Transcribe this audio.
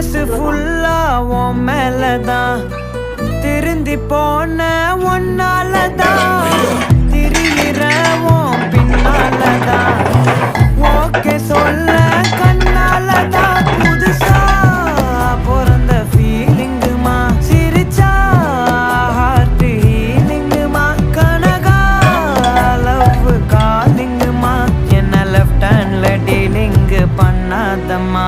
மனசு ஃபுல்லா உன் மேலதான் திருந்தி போன ஒன்னாலதான் திரியிற உன் பின்னாலதான் ஓகே சொல்ல கண்ணாலதான் புதுசா பிறந்த ஃபீலிங்குமா சிரிச்சா ஹார்ட் ஹீலிங்குமா கனகா லவ் காலிங்குமா என்ன லெஃப்ட் ஹேண்ட்ல டீலிங் பண்ணாதம்மா